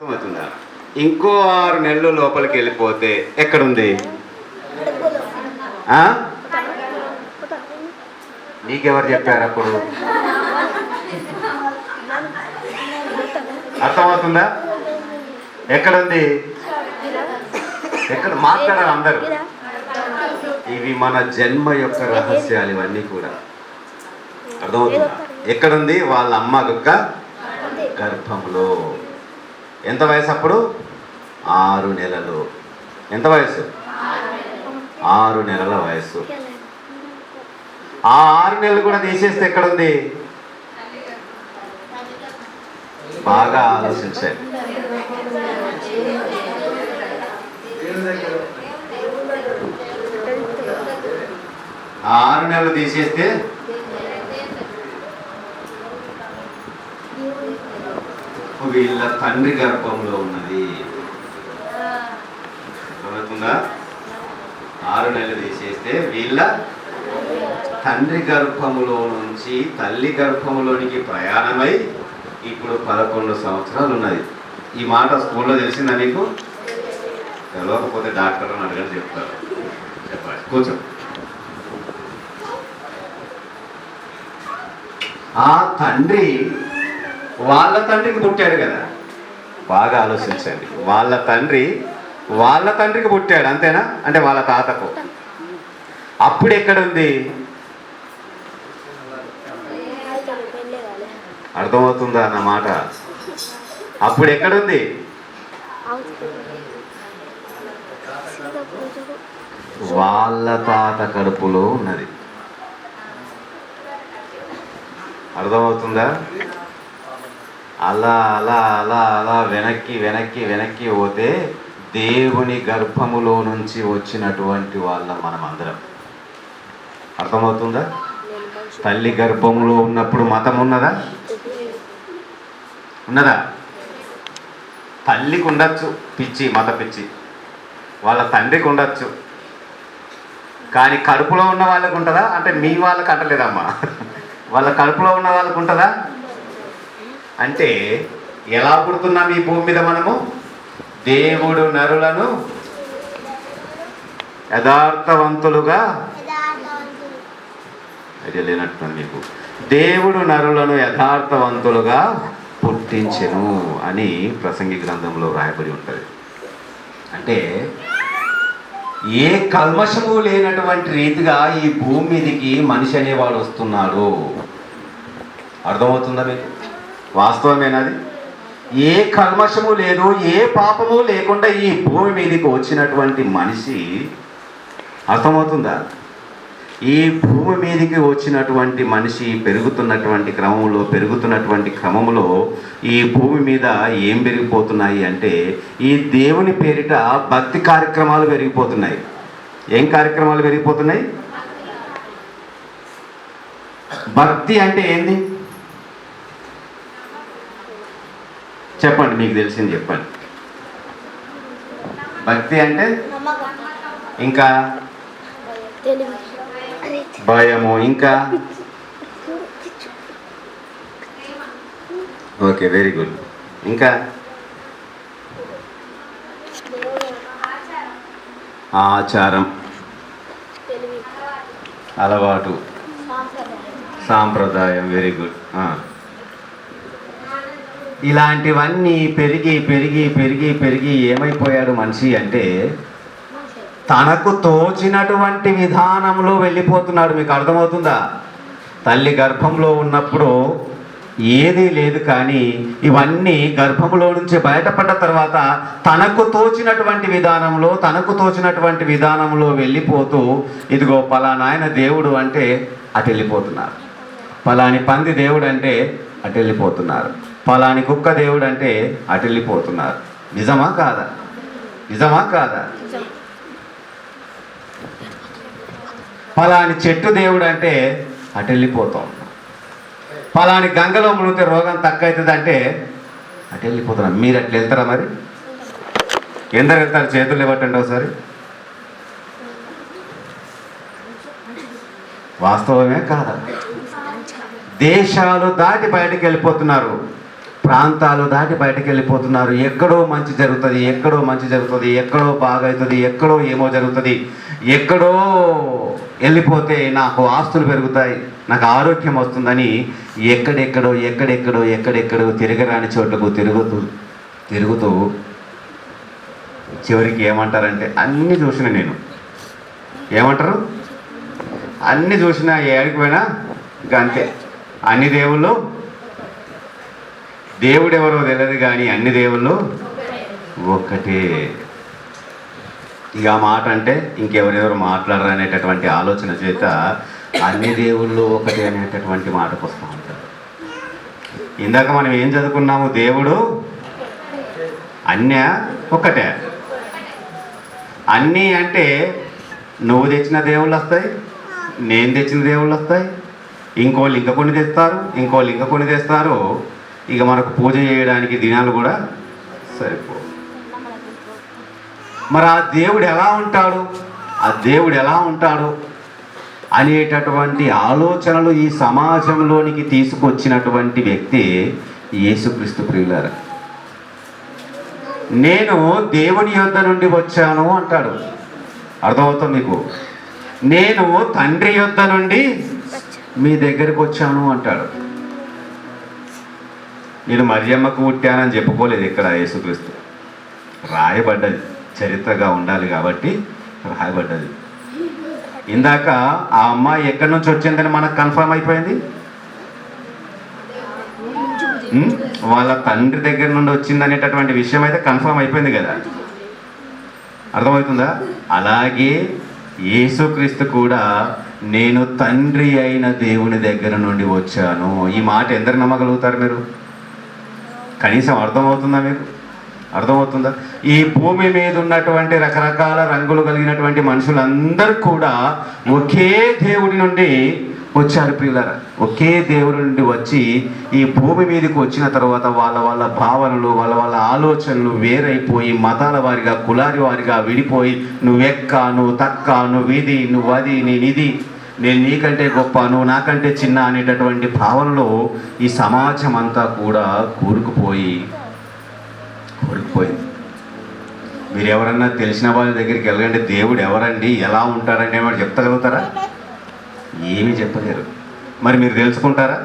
అర్థమవుతుందా? ఇంకో 6 నెలలు లోపలికి వెళ్ళిపోతే ఎక్కడుంది? నీకెవరు చెప్పారు అప్పుడు? అర్థమవుతుందా? ఎక్కడుంది? ఎక్కడ మాట్లాడాలి అందరూ? ఇవి మన జన్మ యొక్క రహస్యాలు, ఇవన్నీ కూడా. అర్థమవుతుందా? ఎక్కడుంది? వాళ్ళ అమ్మ యొక్క గర్భంలో. ఎంత వయసు అప్పుడు? 6 నెలలు. ఎంత వయసు? 6 నెలల వయసు. ఆ 6 నెలలు కూడా తీసేస్తే ఎక్కడుంది? బాగా ఆలోచించండి. 6 నెలలు తీసేస్తే వీళ్ళ తండ్రి గర్భంలో ఉన్నది. అర్థమవుతుందా? 6 నెలలు తీసేస్తే వీళ్ళ తండ్రి గర్భములో నుంచి తల్లి గర్భములోనికి ప్రయాణమై ఇప్పుడు 11 సంవత్సరాలు ఉన్నది. ఈ మాట స్కూల్లో తెలిసిందా మీకు? తెలియకపోతే డాక్టర్ని అడగని చెప్తారు. చెప్పండి, కూర్చో. ఆ తండ్రి వాళ్ళ తండ్రికి పుట్టాడు కదా. బాగా ఆలోచించండి. వాళ్ళ తండ్రికి పుట్టాడు, అంతేనా? అంటే వాళ్ళ తాతకు. అప్పుడు ఎక్కడుంది? అర్థమవుతుందా అన్నమాట? అప్పుడు ఎక్కడుంది? వాళ్ళ తాత కడుపులో ఉన్నది. అర్థమవుతుందా? అలా అలా అలా అలా వెనక్కి వెనక్కి వెనక్కి పోతే దేవుని గర్భములో నుంచి వచ్చినటువంటి వాళ్ళ మనం అందరం. అర్థమవుతుందా? తల్లి గర్భంలో ఉన్నప్పుడు మతం ఉన్నదా? ఉన్నదా? తల్లికి ఉండొచ్చు పిచ్చి, మత పిచ్చి. వాళ్ళ తండ్రికి ఉండొచ్చు, కానీ కడుపులో ఉన్న వాళ్ళకు ఉంటుందా? అంటే మీ వాళ్ళకి అంటలేదమ్మా, వాళ్ళ కడుపులో ఉన్న వాళ్ళకు ఉంటుందా? అంటే ఎలా పుడుతున్నాం ఈ భూమి మీద మనము? దేవుడు నరులను యథార్థవంతులుగా, అది లేనట్టు మీకు, దేవుడు నరులను యథార్థవంతులుగా పుట్టించెను అని ప్రసంగి గ్రంథంలో రాయబడి ఉంటుంది. అంటే ఏ కల్మషము లేనటువంటి రీతిగా ఈ భూమి మీదకి మనిషి అనేవాడు వస్తున్నాడు. అర్థమవుతుందా మీకు? వాస్తవమేనది. ఏ కల్మషము లేదు, ఏ పాపము లేకుండా ఈ భూమి మీదకి వచ్చినటువంటి మనిషి, అర్థమవుతుందా? ఈ భూమి మీదకి వచ్చినటువంటి మనిషి పెరుగుతున్నటువంటి క్రమంలో ఈ భూమి మీద ఏం పెరిగిపోతున్నాయి అంటే, ఈ దేవుని పేరిట భక్తి కార్యక్రమాలు పెరిగిపోతున్నాయి. ఏం కార్యక్రమాలు పెరిగిపోతున్నాయి? భక్తి అంటే ఏంది చెప్పండి, మీకు తెలిసింది చెప్పండి. భక్తి అంటే ఇంకా భయము, ఇంకా ఓకే, వెరీ గుడ్. ఇంకా ఆచారం, అలవాటు, సాంప్రదాయం, వెరీ గుడ్. ఇలాంటివన్నీ పెరిగి పెరిగి పెరిగి పెరిగి ఏమైపోయాడు మనిషి అంటే, తనకు తోచినటువంటి విధానంలో వెళ్ళిపోతున్నాడు. మీకు అర్థమవుతుందా? తల్లి గర్భంలో ఉన్నప్పుడు ఏదీ లేదు, కానీ ఇవన్నీ గర్భంలో నుంచి బయటపడ్డ తర్వాత తనకు తోచినటువంటి విధానంలో వెళ్ళిపోతూ, ఇదిగో పలానాయన దేవుడు అంటే అటు వెళ్ళిపోతున్నారు, పలాని పంది దేవుడు అంటే అటు వెళ్ళిపోతున్నారు, పలాని కుక్క దేవుడు అంటే అటు వెళ్ళిపోతున్నారు. నిజమా కాదా? నిజమా కాదా? పలాని చెట్టు దేవుడు అంటే అటు వెళ్ళిపోతాం, పలాని గంగలో మునిగితే రోగం తక్కువ అవుతుంది అంటే అటు వెళ్ళిపోతున్నాం. మీరు అట్లా వెళ్తారా? మరి ఎందరు వెళ్తారు? చేతులు ఇవ్వటండి ఒకసారి. వాస్తవమే కాదా? దేశాలు దాటి బయటకు వెళ్ళిపోతున్నారు. ప్రాంతాలు దాటి బయటకు వెళ్ళిపోతున్నారు. ఎక్కడో మంచి జరుగుతుంది, ఎక్కడో మంచి జరుగుతుంది, ఎక్కడో బాగవుతుంది, ఎక్కడో ఏమో జరుగుతుంది, ఎక్కడో వెళ్ళిపోతే నాకు ఆస్తులు పెరుగుతాయి, నాకు ఆరోగ్యం వస్తుందని ఎక్కడెక్కడో తిరగరాని చోట్లకు తిరుగుతూ చివరికి ఏమంటారంటే, అన్నీ చూసిన నేను ఏమంటారు, అన్నీ చూసినా ఏడికి పోయినా ఇంకా అంతే. అన్ని దేవుళ్ళు, దేవుడెవరో తెలియదు కానీ అన్ని దేవుళ్ళు ఒక్కటే. ఇక ఆ మాట అంటే ఇంకెవరెవరు మాట్లాడరు అనేటటువంటి ఆలోచన చేత అన్ని దేవుళ్ళు ఒకటే అనేటటువంటి మాటకు వస్తూ ఉంటారు. ఇందాక మనం ఏం చదువుకున్నాము, దేవుడు అన్య ఒక్కటే. అన్నీ అంటే నువ్వు తెచ్చిన దేవుళ్ళు వస్తాయి, నేను తెచ్చిన దేవుళ్ళు వస్తాయి, ఇంకోళ్ళు ఇంకా కొన్ని తెస్తారు. ఇక మనకు పూజ చేయడానికి దినాలు కూడా సరిపో. మరి ఆ దేవుడు ఎలా ఉంటాడు అనేటటువంటి ఆలోచనలు ఈ సమాజంలోనికి తీసుకొచ్చినటువంటి వ్యక్తి యేసుక్రీస్తు. ప్రియులారా, నేను దేవుని యొద్ద నుండి వచ్చాను అంటాడు. అర్థమవుతుంది మీకు? నేను తండ్రి యొద్ద నుండి మీ దగ్గరికి వచ్చాను అంటాడు. నేను మరియమ్మకు పుట్టానని చెప్పుకోలేదు ఇక్కడ యేసుక్రీస్తు. రాయబడ్డది, చరిత్రగా ఉండాలి కాబట్టి రాయబడ్డది. ఇందాక ఆ అమ్మాయి ఎక్కడి నుంచి వచ్చిందని మనకు కన్ఫర్మ్ అయిపోయింది. వాళ్ళ తండ్రి దగ్గర నుండి వచ్చిందనేటటువంటి విషయం అయితే కన్ఫర్మ్ అయిపోయింది కదా. అర్థమవుతుందా? అలాగే యేసుక్రీస్తు కూడా నేను తండ్రి అయిన దేవుని దగ్గర నుండి వచ్చాను. ఈ మాట ఎందరు నమ్మగలుగుతారు మీరు? కనీసం అర్థమవుతుందా మీకు? అర్థమవుతుందా? ఈ భూమి మీద ఉన్నటువంటి రకరకాల రంగులు కలిగినటువంటి మనుషులందరూ కూడా ఒకే దేవుడి నుండి వచ్చారు. ప్రియులారా, ఒకే దేవుడి నుండి వచ్చి ఈ భూమి మీదకి వచ్చిన తర్వాత వాళ్ళ భావనలు, వాళ్ళ ఆలోచనలు వేరైపోయి మతాల వారిగా, కులారి వారిగా విడిపోయి నువ్వెక్క, నువ్వు తక్క, నువ్వు ఇది, నువ్వు అది, నేను ఇది, నేను నీకంటే గొప్ప, నువ్వు నాకంటే చిన్న అనేటటువంటి భావనలో ఈ సమాజం అంతా కూడా కూరుకుపోయింది. మీరు ఎవరన్నా తెలిసిన వాళ్ళ దగ్గరికి వెళ్ళండి, దేవుడు ఎవరండి, ఎలా ఉంటారండి వాడు చెప్తగలుగుతారా? ఏమీ చెప్పలేరు. మరి మీరు తెలుసుకుంటారా?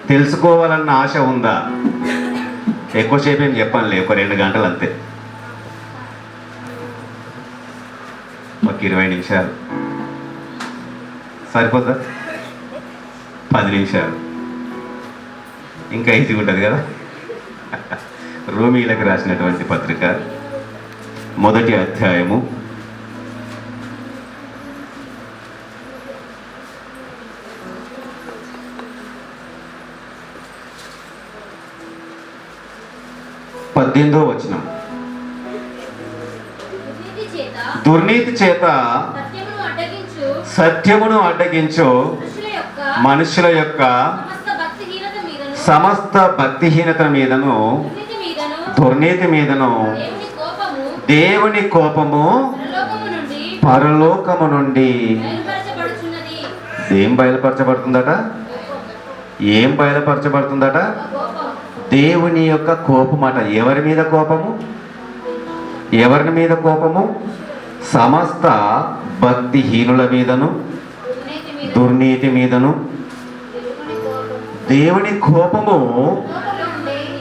తెలుసుకోవాలన్న ఆశ ఉందా? ఎక్కువసేపు ఏం చెప్పనులే, ఒక 2 గంటలు అంతే, ఒక 20 నిమిషాలు సరిపోద్దా? 10 నిమిషాలు ఇంకా ఈజీగా ఉంటుంది కదా. రోమీలకు రాసినటువంటి పత్రిక 1వ అధ్యాయము 18వ వచనం. దుర్నీతి చేత సత్యమును అడ్డగించు మనుషుల యొక్క సమస్త భక్తిహీనత మీదను, దుర్నీతి మీదను దేవుని కోపము పరలోకము నుండి ఏం బయలుపరచబడుతుందట? దేవుని యొక్క కోపమట. ఎవరి మీద కోపము? సమస్త భక్తిహీనుల మీదను, దుర్నీతి మీదను దేవుని కోపము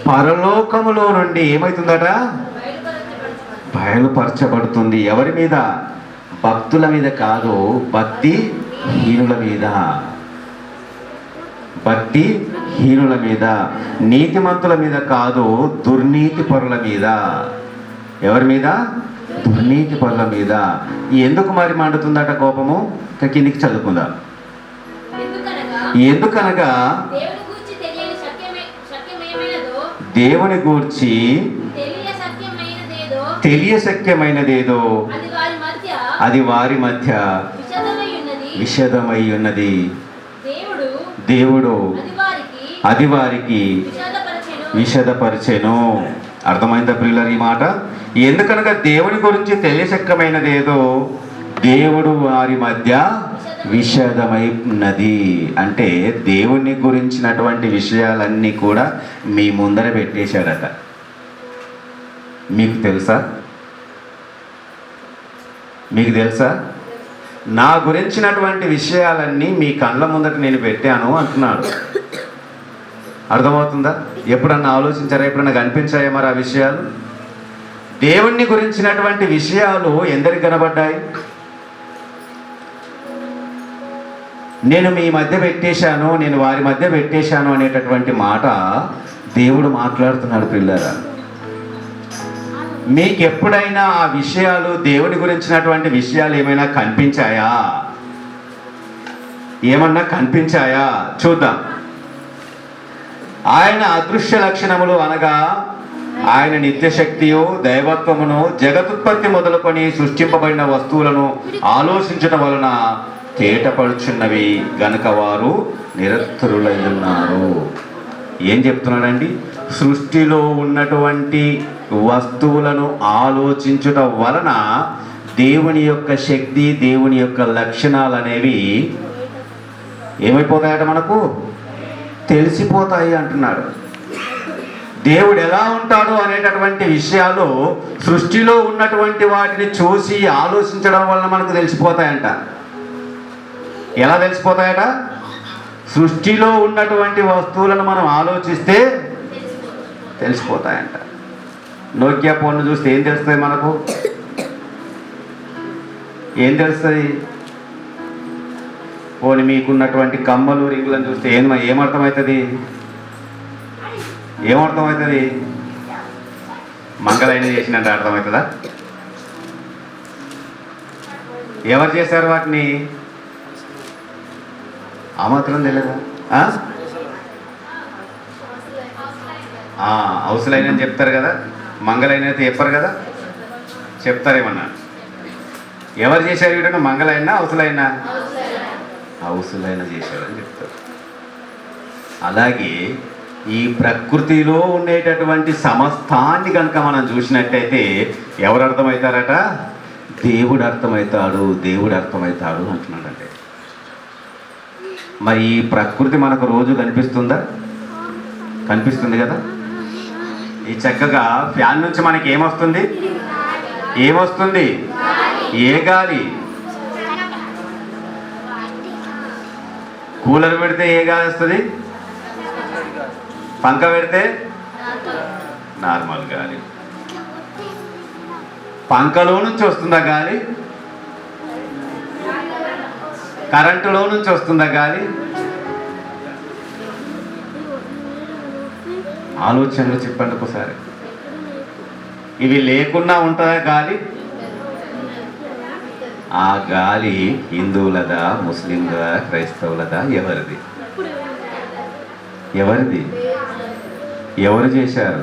పరలోకములో నుండి ఏమవుతుందట? బయలుపరచబడుతుంది. ఎవరి మీద? భక్తుల మీద కాదు, భక్తిహీనుల మీద, నీతిమంతుల మీద కాదు, దుర్నీతి పరుల మీద. ఎవరి మీద? దుర్నీతి పరుల మీద. ఎందుకు మరి మండుతుందట కోపము? కిందికి చదువుకుందా. ఎందుకనగా దేవుని గూర్చి తెలియశక్యమైనదేదో అది వారి మధ్య విషదమై ఉన్నది. దేవుడు అది వారికి విషదపరిచెను. అర్థమైందా ప్రియులారా ఈ మాట? ఎందుకనగా దేవుని గురించి తెలియశక్యమైనదేదో దేవుడు వారి మధ్య విషాదమై ఉన్నది. అంటే దేవుని గురించినటువంటి విషయాలన్నీ కూడా మీ ముందర పెట్టేశాడట. మీకు తెలుసా? మీకు తెలుసా? నా గురించినటువంటి విషయాలన్నీ మీ కళ్ళ ముందట నేను పెట్టాను అంటున్నాడు. అర్థమవుతుందా? ఎప్పుడన్నా ఆలోచించారా? ఎప్పుడన్నా కనిపించాయా మరి ఆ విషయాలు? దేవుణ్ణి గురించినటువంటి విషయాలు ఎందరికి కనబడ్డాయి? నేను మీ మధ్య పెట్టేశాను, నేను వారి మధ్య పెట్టేశాను అనేటటువంటి మాట దేవుడు మాట్లాడుతున్నాడు పిల్లరా. మీకు ఎప్పుడైనా ఆ విషయాలు, దేవుని గురించినటువంటి విషయాలు ఏమైనా కనిపించాయా? ఏమన్నా కనిపించాయా? చూద్దాం. ఆయన అదృశ్య లక్షణములు అనగా ఆయన నిత్యశక్తియు దైవత్వమును జగతుత్పత్తి మొదలుకొని సృష్టింపబడిన వస్తువులను ఆలోచించడం వలన తేటపడుచున్నవి గనుక వారు నిరతురులై ఉన్నారు. ఏం చెప్తున్నాడండి? సృష్టిలో ఉన్నటువంటి వస్తువులను ఆలోచించుట వలన దేవుని యొక్క శక్తి, దేవుని యొక్క లక్షణాలు అనేవి ఏమైపోతాయట? మనకు తెలిసిపోతాయి అంటున్నాడు. దేవుడు ఎలా ఉంటాడు అనేటటువంటి విషయాలు సృష్టిలో ఉన్నటువంటి వాటిని చూసి ఆలోచించడం వలన మనకు తెలిసిపోతాయంట. ఎలా తెలిసిపోతాయట? సృష్టిలో ఉన్నటువంటి వస్తువులను మనం ఆలోచిస్తే తెలిసిపోతాయంట. నోకియా ఫోన్ను చూస్తే ఏం తెలుస్తుంది మనకు? ఏం తెలుస్తుంది? పోనీ మీకున్నటువంటి కమ్మలు, రింగులను చూస్తే ఏమర్థమవుతుంది? ఏమర్థమవుతుంది? మంగళైన చేసినట్టు అర్థమవుతుందా? ఎవరు చేశారు వాటిని? ఆ మాత్రం తెలియదా? హౌసులైన చెప్తారు కదా, మంగళైన అయితే చెప్పారు కదా, చెప్తారేమన్నా? ఎవరు చేశారు వీటన్నా? మంగళైనా హౌసులైనా? హౌసులైన చేశారని చెప్తారు. అలాగే ఈ ప్రకృతిలో ఉండేటటువంటి సమస్తాన్ని కనుక మనం చూసినట్టయితే ఎవరు అర్థమవుతారట? దేవుడు అర్థమవుతాడు, దేవుడు అర్థమవుతాడు అంటున్నాడంటే. మరి ఈ ప్రకృతి మనకు రోజు కనిపిస్తుందా? కనిపిస్తుంది కదా. ఈ చక్కగా ఫ్యాన్ నుంచి మనకి ఏమొస్తుంది? ఏమొస్తుంది? ఏ గాలి? కూలర్ పెడితే ఏ గాలి వస్తుంది? పంక పెడితే నార్మల్ గాలి. పంకలో నుంచి వస్తుందా గాలి? కరెంటులో నుంచి వస్తుందా గాలి? ఆలోచనలు చెప్పండి ఒకసారి. ఇవి లేకున్నా ఉంటుందా గాలి? ఆ గాలి హిందువులదా, ముస్లింలదా, క్రైస్తవులదా? ఎవరిది? ఎవరిది? ఎవరు చేశారు?